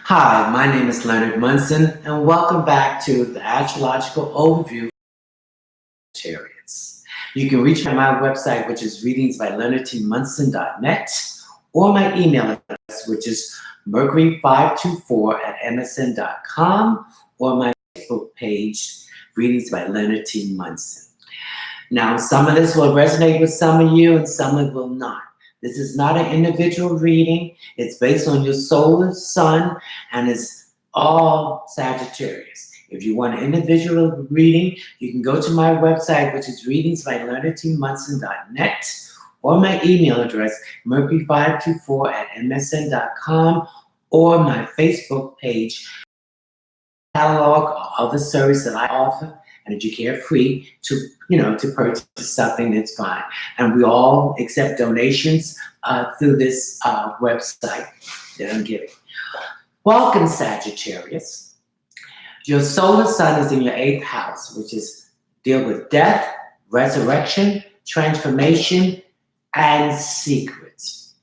Hi, my name is Leonard Munson, and welcome back to the Astrological Overview of Sagittarius. You can reach me at my website, which is readingsbyleonardtmunson.net, or my email address, which is mercury524@msn.com, or my Facebook page, Readings by Leonard T. Munson. Now, some of this will resonate with some of you, and some of it will not. This is not an individual reading. It's based on your solar sun, and it's all Sagittarius. If you want an individual reading, you can go to my website, which is readingsbyleonardtmunson.net, or my email address, mercury524@msn.com, or my Facebook page, catalog or other service that I offer. And if you care free to purchase something, that's fine. And we all accept donations through this website that I'm giving. Welcome, Sagittarius. Your solar sun is in your 8th house, which is deal with death, resurrection, transformation, and secrets.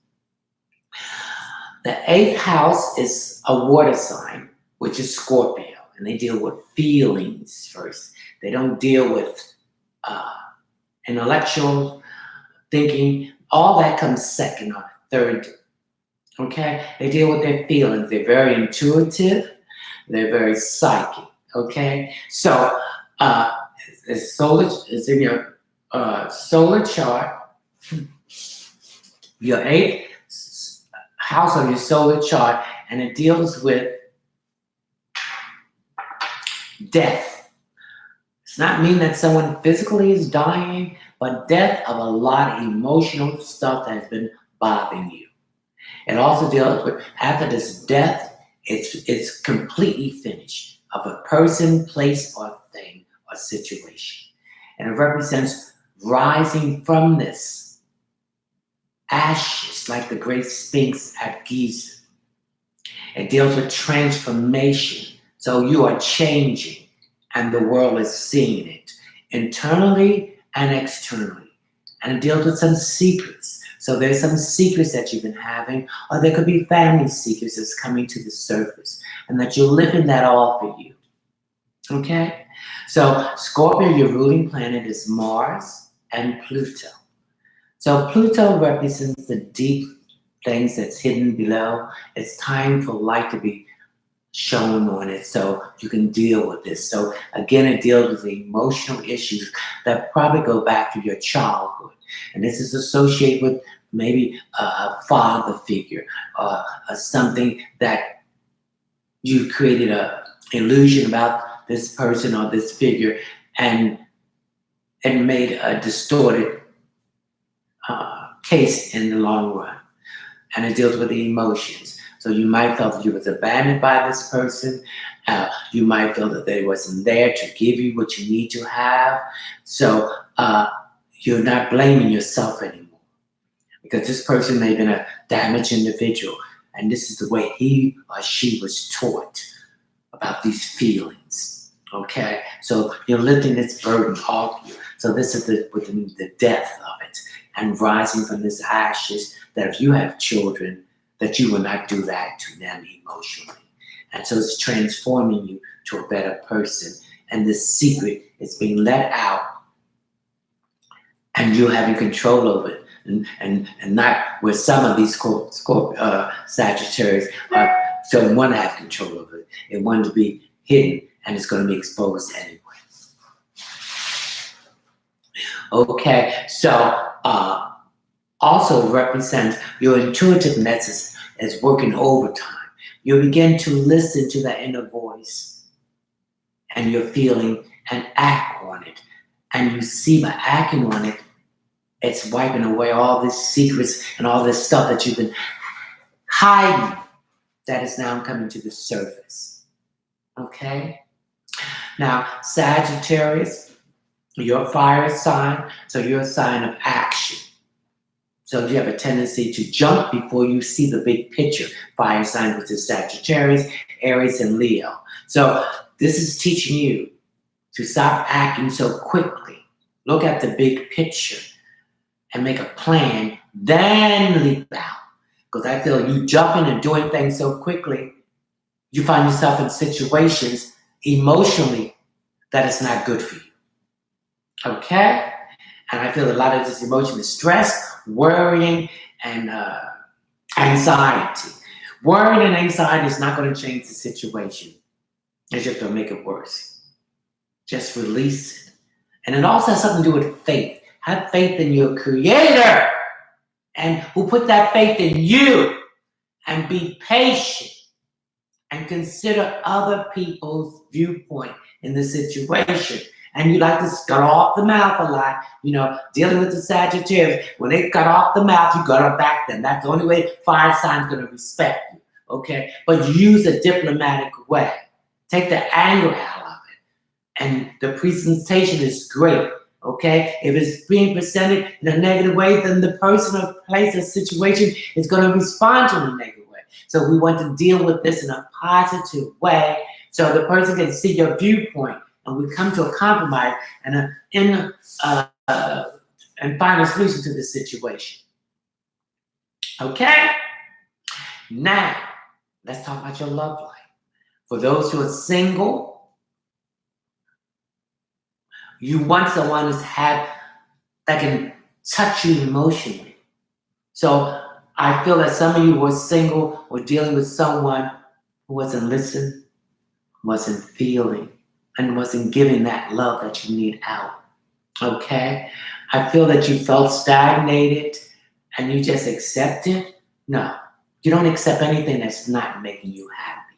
The 8th house is a water sign, which is Scorpio, and they deal with feelings first. They don't deal with intellectual thinking. All that comes second or third. Okay? They deal with their feelings. They're very intuitive. They're very psychic. Okay? So, it's in your solar chart. Your 8th house of your solar chart, and it deals with death. It's not mean that someone physically is dying, but death of a lot of emotional stuff that has been bothering you. It also deals with, after this death, it's completely finished of a person, place, or thing, or situation. And it represents rising from this ashes, like the great Sphinx at Giza. It deals with transformation. So you are changing, and the world is seeing it internally and externally. And it deals with some secrets. So there's some secrets that you've been having, or there could be family secrets that's coming to the surface, and that you're living that all for you. Okay? So Scorpio, your ruling planet is Mars and Pluto. So Pluto represents the deep things that's hidden below. It's time for light to be shown on it so you can deal with this. So again, it deals with the emotional issues that probably go back to your childhood. And this is associated with maybe a father figure, or something that you created an illusion about this person or this figure, and made a distorted case in the long run. And it deals with the emotions. So you might feel that you was abandoned by this person. You might feel that they wasn't there to give you what you need to have. So you're not blaming yourself anymore, because this person may have been a damaged individual, and this is the way he or she was taught about these feelings. Okay, so you're lifting this burden off you. So this is the death of it, and rising from this ashes. That if you have children, that you will not do that to them emotionally. And so it's transforming you to a better person. And this secret is being let out, and you're having control over it. And not with some of these Sagittarius don't want to have control over it. They want to be hidden, and it's going to be exposed anyway. Okay, so also represents your intuitiveness is working overtime. You begin to listen to that inner voice, and you're feeling, and act on it. And you see by acting on it, it's wiping away all these secrets and all this stuff that you've been hiding that is now coming to the surface. Okay? Now, Sagittarius, you're a fire sign, so you're a sign of action. So you have a tendency to jump before you see the big picture. Fire sign, which is Sagittarius, Aries, and Leo. So this is teaching you to stop acting so quickly. Look at the big picture and make a plan, then leap out. Because I feel you jumping and doing things so quickly, you find yourself in situations emotionally that is not good for you. Okay? And I feel a lot of this emotion is stress, worrying, and anxiety. Worrying and anxiety is not going to change the situation. It's just going to make it worse. Just release it. And it also has something to do with faith. Have faith in your creator and who put that faith in you, and be patient and consider other people's viewpoint in the situation. And you like to cut off the mouth a lot, dealing with the Sagittarius. When they cut off the mouth, you gotta back them. That's the only way fire sign's gonna respect you, okay? But use a diplomatic way. Take the anger out of it. And the presentation is great, okay? If it's being presented in a negative way, then the person or place or situation is gonna respond to a negative way. So we want to deal with this in a positive way so the person can see your viewpoint. And we come to a compromise and find a solution to this situation. Okay? Now, let's talk about your love life. For those who are single, you want someone that can touch you emotionally. So I feel that some of you who are single or dealing with someone who wasn't listening, wasn't feeling, and wasn't giving that love that you need out. Okay? I feel that you felt stagnated and you just accepted. No, you don't accept anything that's not making you happy.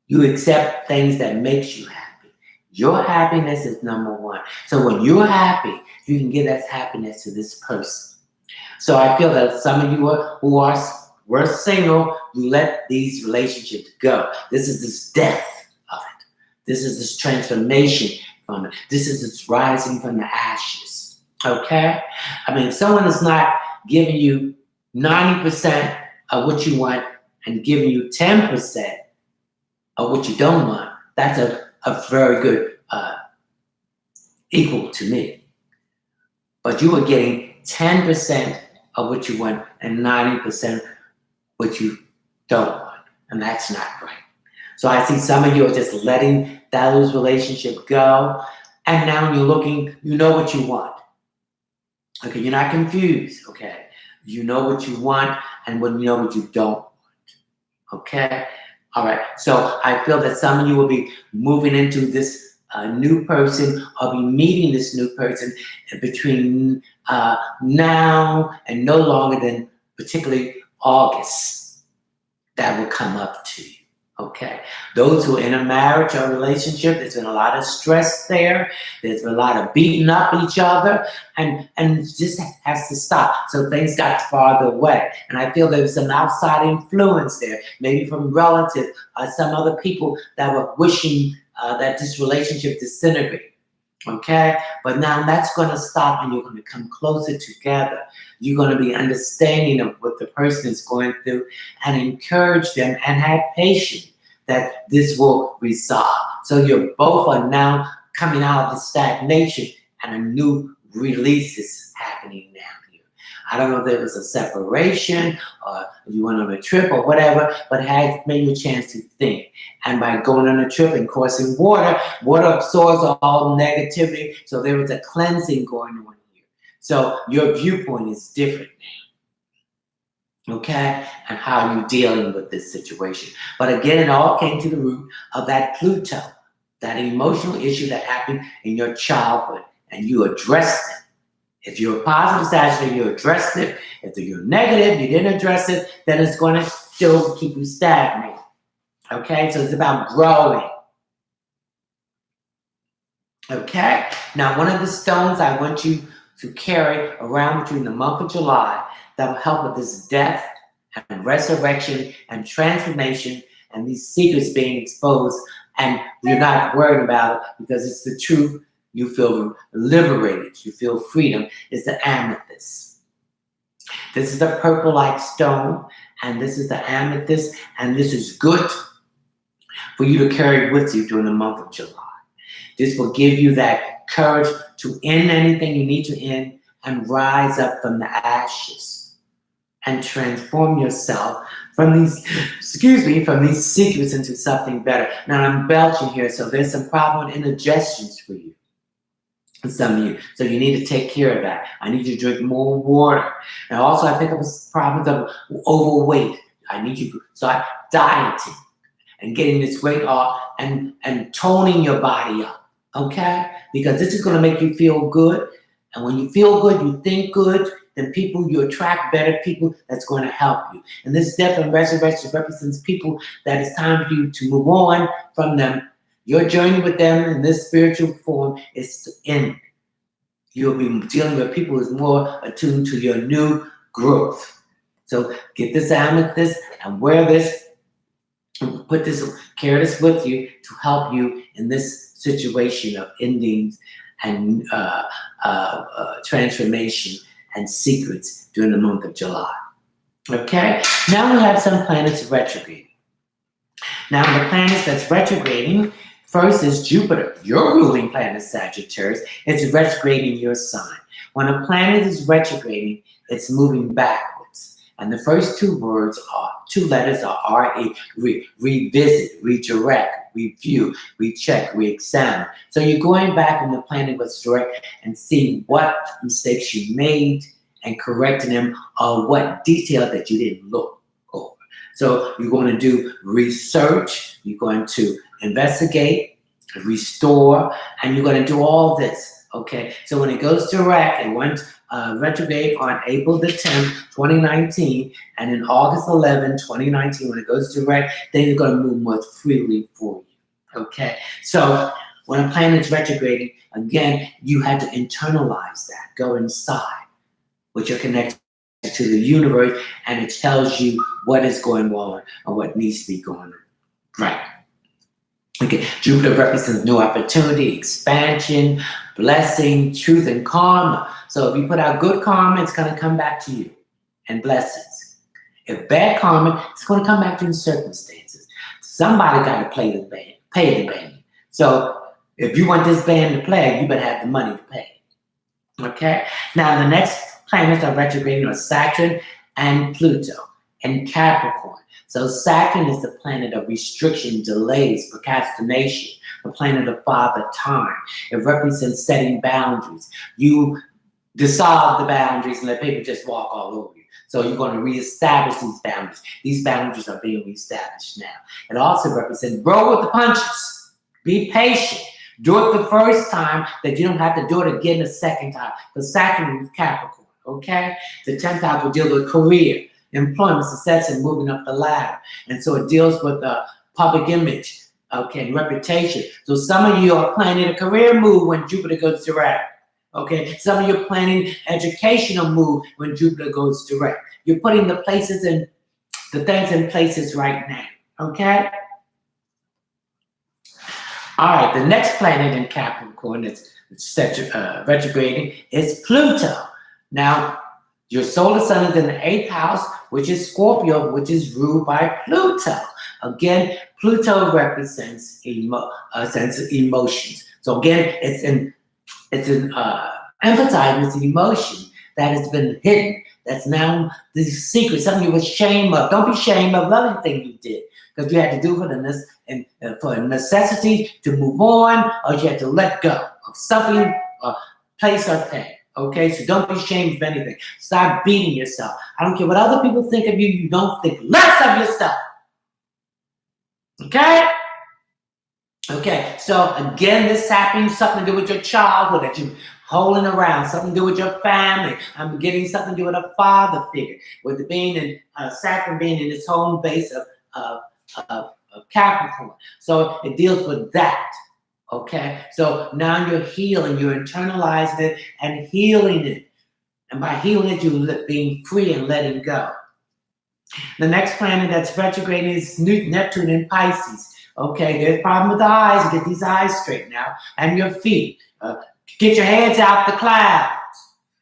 You accept things that makes you happy. Your happiness is number one. So when you're happy, you can give that happiness to this person. So I feel that some of you who were single, you let these relationships go. This is this death. This is this transformation from it. This is this rising from the ashes. Okay? I mean, if someone is not giving you 90% of what you want and giving you 10% of what you don't want, that's a very good equal to me. But you are getting 10% of what you want and 90% what you don't want. And that's not right. So I see some of you are just letting those relationships go. And now you're looking, you know what you want. Okay, you're not confused, okay? You know what you want and you know what you don't want. Okay? All right. So I feel that some of you will be moving into this new person or be meeting this new person between now and no longer than particularly August. That will come up to you. Okay, those who are in a marriage or relationship, there's been a lot of stress there. There's been a lot of beating up each other, and this has to stop. So things got farther away, and I feel there's some outside influence there, maybe from relatives, some other people that were wishing that this relationship disintegrate. Okay, but now that's going to stop, and you're going to come closer together. You're going to be understanding of what the person is going through and encourage them and have patience that this will resolve. So you both are now coming out of the stagnation and a new release is happening now here. I don't know if there was a separation or you went on a trip or whatever, but it had made you a chance to think. And by going on a trip and crossing water absorbs all negativity. So there was a cleansing going on. So your viewpoint is different now, okay? And how you're dealing with this situation. But again, it all came to the root of that Pluto, that emotional issue that happened in your childhood, and you addressed it. If you're a positive Sagittarius, you addressed it. If you're negative, you didn't address it, then it's going to still keep you stagnated, okay? So it's about growing. Okay? Now, one of the stones I want you to carry around with you in the month of July that will help with this death and resurrection and transformation and these secrets being exposed, and you're not worried about it because it's the truth. You feel liberated. You feel freedom. It's the amethyst. This is a purple-like stone, and this is the amethyst, and this is good for you to carry with you during the month of July. This will give you that courage to end anything you need to end and rise up from the ashes and transform yourself from these, from these secrets into something better. Now I'm belching here, so there's some problem with indigestions for you. Some of you. So you need to take care of that. I need you to drink more water. And also I pick up problems of overweight. I need you to start dieting and getting this weight off and toning your body up. Okay? Because this is going to make you feel good. And when you feel good, you think good, then you attract better people that's going to help you. And this death and resurrection represents people that it's time for you to move on from them. Your journey with them in this spiritual form is to end. You'll be dealing with people who's more attuned to your new growth. So get this amethyst and wear this, and carry this with you to help you in this situation of endings and transformation and secrets during the month of July. Okay? Now we have some planets retrograding. Now the planets that's retrograding, first is Jupiter, your ruling planet, Sagittarius. It's retrograding your sign. When a planet is retrograding, it's moving backwards. And the first two letters are R-E, revisit, redirect, review, recheck, re-examine. So you're going back when the planet was direct and seeing what mistakes you made and correcting them, or what detail that you didn't look over. So you're going to do research, you're going to investigate, restore, and you're going to do all this, okay? So when it goes direct, it went retrograde on April the 10th, 2019, and in August 11, 2019, when it goes direct, then you're going to move more freely for you, okay? So when a planet's retrograding, again, you had to internalize that, go inside, which you're connected to the universe, and it tells you what is going on or what needs to be going on. Right. Okay, Jupiter represents new opportunity, expansion, blessing, truth, and karma. So if you put out good karma, it's going to come back to you, and blessings. If bad karma, it's going to come back to you in circumstances. Somebody got to pay the band. So if you want this band to play, you better have the money to pay. Okay? Now the next planets are retrograding are Saturn and Pluto and Capricorn. So Saturn is the planet of restriction, delays, procrastination, the planet of Father Time. It represents setting boundaries. You dissolve the boundaries and let people just walk all over you. So you're going to reestablish these boundaries. These boundaries are being reestablished now. It also represents roll with the punches. Be patient. Do it the first time that you don't have to do it again the second time. Because Saturn is Capricorn, okay? The 10th house will deal with career, employment, success, and moving up the ladder. And so it deals with public image, okay, and reputation. So some of you are planning a career move when Jupiter goes direct. Okay, some of you are planning educational move when Jupiter goes direct. You're putting the things in places right now. Okay. All right. The next planet in Capricorn that's retrograding is Pluto. Now, your solar sun is in the 8th house, which is Scorpio, which is ruled by Pluto. Again, Pluto represents sense of emotions. So again, it's emphasizing this emotion that has been hidden. That's now the secret, something you were ashamed of. Don't be ashamed of anything you did, because you had to do for a necessity to move on, or you had to let go of something, place, or thing. Okay, so don't be ashamed of anything. Stop beating yourself. I don't care what other people think of you. You don't think less of yourself. Okay? Okay, so again, this happening, something to do with your childhood that you're holding around, something to do with your family. I'm getting something to do with a father figure, with it being in Saturn being in its home base of Capricorn. So it deals with that. Okay, so now you're healing, you're internalizing it and healing it. And by healing it, you're being free and letting go. The next planet that's retrograding is Neptune in Pisces. Okay, there's a problem with the eyes. Get these eyes straightened out. And your feet. Get your hands out the clouds.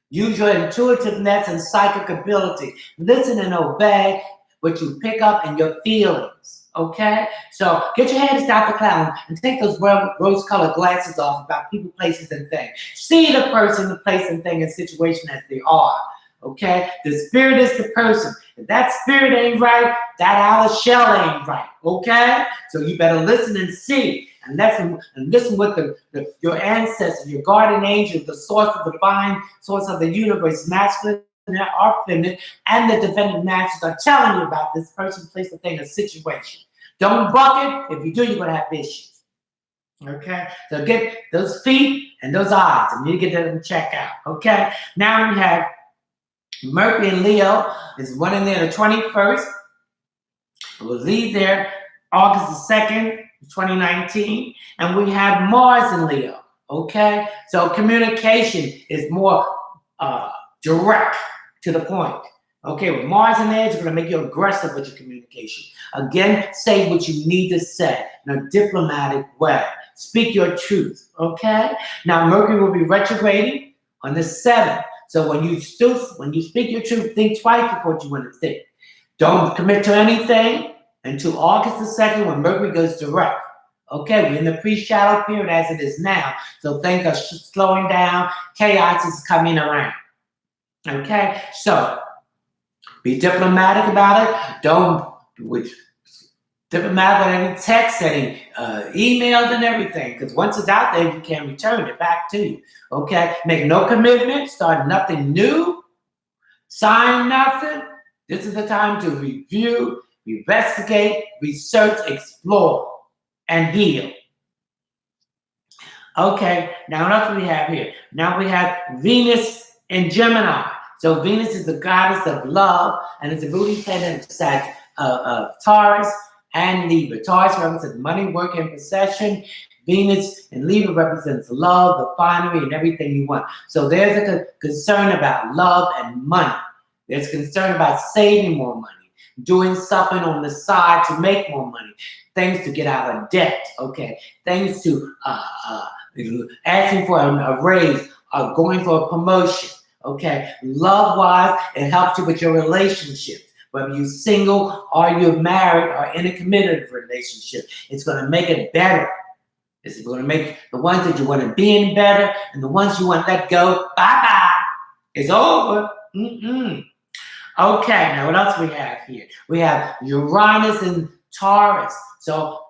Use your intuitiveness and psychic ability. Listen and obey what you pick up in your feelings. Okay? So get your hands out the clouds and take those rose-colored glasses off about people, places, and things. See the person, the place, and thing, and situation as they are. Okay? The spirit is the person. If that spirit ain't right, that outer shell ain't right. Okay? So you better listen and see. And listen what your ancestors, your guardian angel, the source of the divine, source of the universe, masculine or feminine, and the defendant masters are telling you about this person, place, or thing, a situation. Don't buck it. If you do, you're going to have issues. Okay? So get those feet and those eyes. And you need to get them checked out. Okay? Now we have Mercury in Leo. There's one in there the 21st. It will leave there August the 2nd, 2019. And we have Mars in Leo. Okay? So communication is more direct to the point. Okay, with Mars in there, it's going to make you aggressive with your communication. Again, say what you need to say in a diplomatic way. Speak your truth, okay? Now, Mercury will be retrograding on the 7th. So when you speak your truth, think twice before you want to think. Don't commit to anything until August the 2nd when Mercury goes direct. Okay, we're in the pre-shadow period as it is now. So things are slowing down. Chaos is coming around. Okay, so be diplomatic about it. Don't diplomatic about any text, any emails and everything. Because once it's out there, you can't return it back to you. Okay, make no commitment. Start nothing new. Sign nothing. This is the time to review, investigate, research, explore, and heal. Okay, now what else do we have here? Now we have Venus in Gemini. So Venus is the goddess of love, and it's a ruling planet of Taurus and Libra. Taurus represents money, work, and possession. Venus in Libra represents love, the finery, and everything you want. So there's a concern about love and money. There's concern about saving more money, doing something on the side to make more money, things to get out of debt, okay? Things to asking for a raise or going for a promotion. Okay, love-wise, it helps you with your relationships. Whether you're single or you're married or in a committed relationship, it's going to make it better. It's going to make the ones that you want to be in better, and the ones you want to let go, bye-bye. It's over. Okay, now what else we have here? We have Uranus and Taurus. So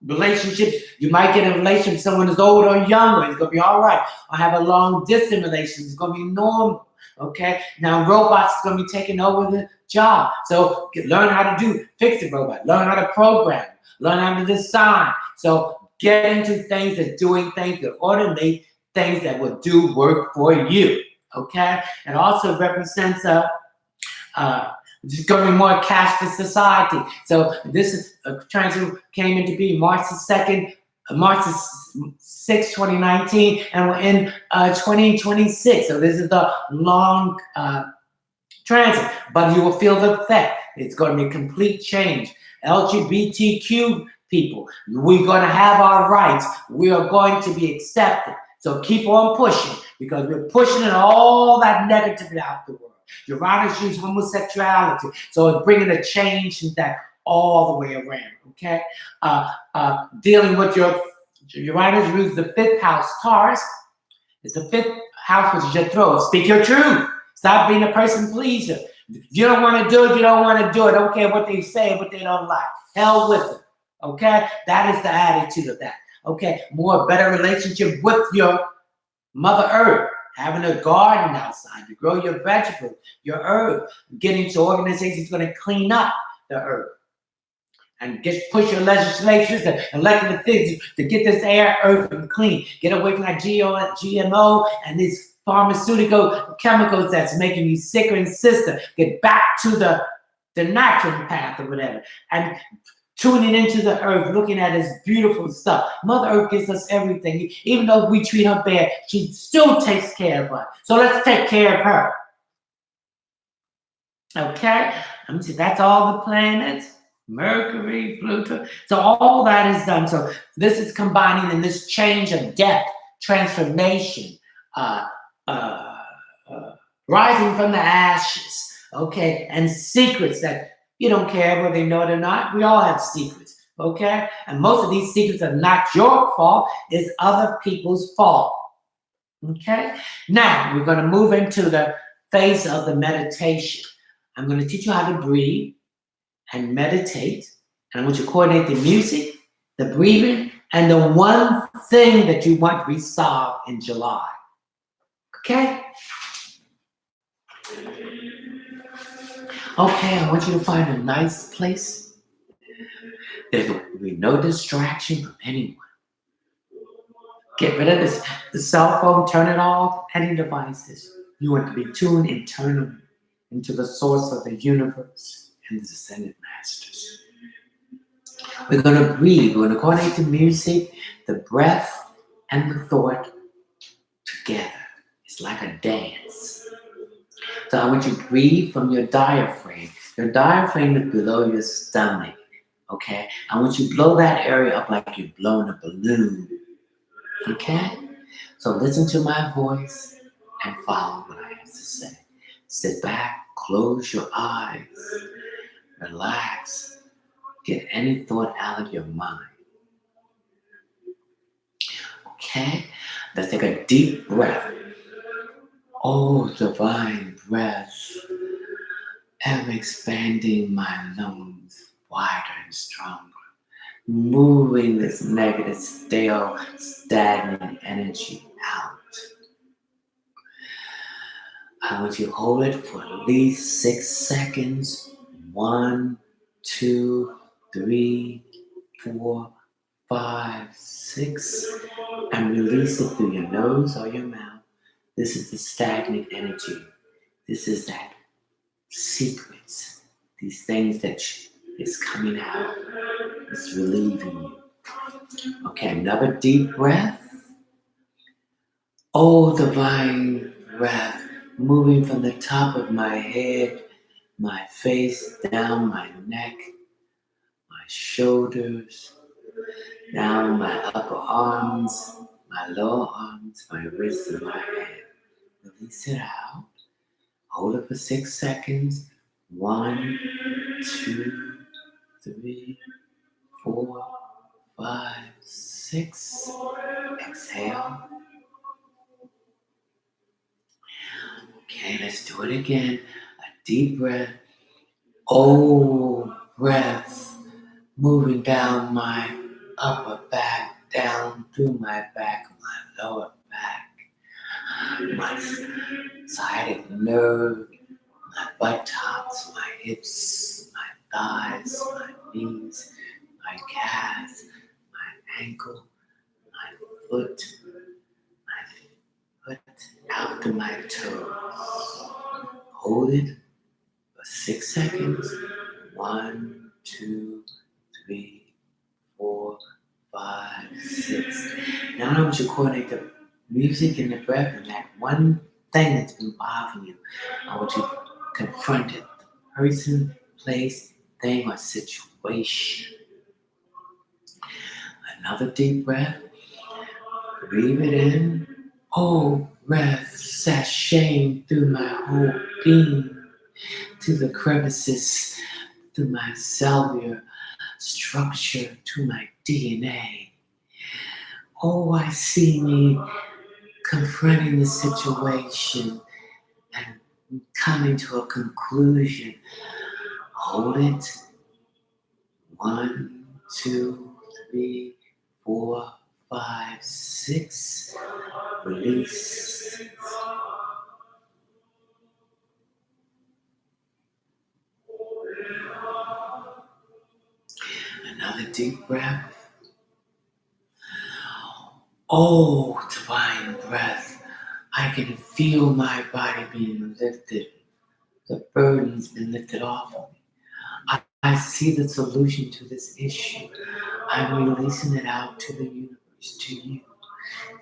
relationships, you might get a relationship with someone who's older or younger, it's going to be all right. Or have a long distance relationship, it's going to be normal. Okay, now robots is going to be taking over the job. So learn how to fix the robot, learn how to program, learn how to design. So get into things that doing things that automate things that will do work for you. Okay, and also represents it's going to be more cashless society. So this transit came into being March the 2nd, March the 6th, 2019, and we're in 2026. So this is the long transit, but you will feel the effect. It's going to be a complete change. LGBTQ people, we're going to have our rights. We are going to be accepted. So keep on pushing, because we're pushing all that negativity out the world. Uranus uses homosexuality, so it's bringing a change in that all the way around. Okay, dealing with your Uranus rules the 5th house, Taurus. It's the 5th house, which is your throat. Speak your truth. Stop being a person pleaser. If you don't want to do it, you don't want to do it. I don't care what they say, what they don't like. Hell with them. Okay, that is the attitude of that. Okay, more better relationship with your Mother Earth. Having a garden outside to grow your vegetables, your herb, getting to organizations going to clean up the earth, and push your legislatures and elected officials to get this air, earth, and clean. Get away from that GMO and these pharmaceutical chemicals that's making you sicker and sicker. Get back to the natural path or whatever, and tuning into the earth, looking at this beautiful stuff. Mother Earth gives us everything. Even though we treat her bad, she still takes care of us. So let's take care of her. Okay? Let me see. That's all the planets. Mercury, Pluto. So all that is done. So this is combining in this change of death, transformation, rising from the ashes. Okay? And secrets that you don't care whether they know it or not. We all have secrets, okay? And most of these secrets are not your fault. It's other people's fault, okay? Now, we're going to move into the phase of the meditation. I'm going to teach you how to breathe and meditate. And I want you to coordinate the music, the breathing, and the one thing that you want resolved in July. Okay? Okay, I want you to find a nice place. There will be no distraction from anyone. Get rid of the cell phone, turn it off, any devices. You want to be tuned internally into the source of the universe and the Ascended Masters. We're going to breathe. We're going to coordinate the music, the breath, and the thought together. It's like a dance. So I want you to breathe from your diaphragm. Your diaphragm is below your stomach. Okay? I want you to blow that area up like you're blowing a balloon. Okay? So listen to my voice and follow what I have to say. Sit back, close your eyes, relax, get any thought out of your mind. Okay? Let's take a deep breath. Oh, divine breath. I'm expanding my lungs wider and stronger, moving this negative, stale, stagnant energy out. I want you to hold it for at least 6 seconds. 1, 2, 3, 4, 5, 6. And release it through your nose or your mouth. This is the stagnant energy. This is that secrets. These things that is coming out. It's relieving you. Okay, another deep breath. Oh, divine breath. Moving from the top of my head, my face, down my neck, my shoulders, down my upper arms, my lower arms, my wrists, and my head. Release it out. Hold it for 6 seconds. 1, 2, 3, 4, 5, 6. Exhale. Okay, let's do it again. A deep breath. Oh, breath. Moving down my upper back, down through my back, my lower back, my sciatic nerve, my buttocks, my hips, my thighs, my knees, my calves, my ankle, my foot out to my toes. Hold it for 6 seconds. 1, 2, 3, 4, 5, 6. Now I want you to coordinate the music and the breath and that one thing that's been bothering you. I want you to confront it. The person, place, thing, or situation. Another deep breath. Breathe it in. Oh, breath sashaying through my whole being, to the crevices, through my cellular structure, to my DNA. Oh, I see me confronting the situation and coming to a conclusion. Hold it. 1, 2, 3, 4, 5, 6. Release. Another deep breath. Oh, divine breath. I can feel my body being lifted. The burden's been lifted off of me. I see the solution to this issue. I'm releasing it out to the universe, to you,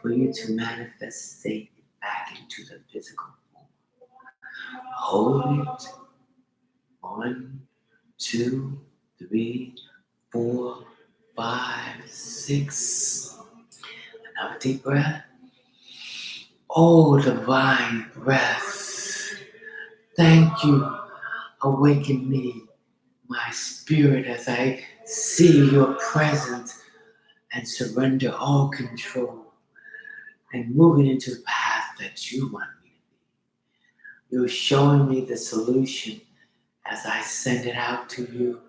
for you to manifest it back into the physical form. Hold it. 1, 2, 3, 4, 5, 6. Another deep breath. Oh, divine breath. Thank you. Awaken me, my spirit, as I see your presence and surrender all control and moving into the path that you want me to You're showing me the solution. As I send it out to you,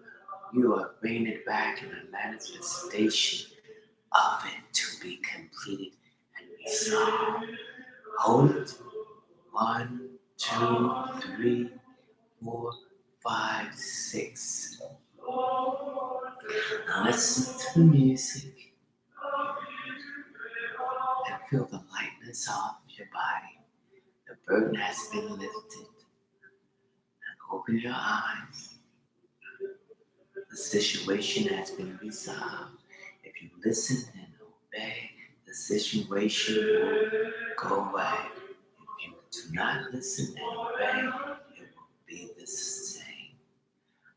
you are bringing it back in a manifestation of it to be completed and resolved. Hold it. 1, 2, 3, 4, 5, 6. Now listen to the music and feel the lightness off your body. The burden has been lifted. And open your eyes. The situation has been resolved. If you listen and obey, the situation will go away. If you do not listen and obey, it will be the same.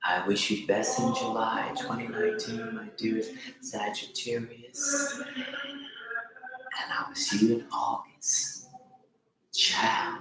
I wish you best in July 2019, my dearest Sagittarius. And I will see you in August. Ciao.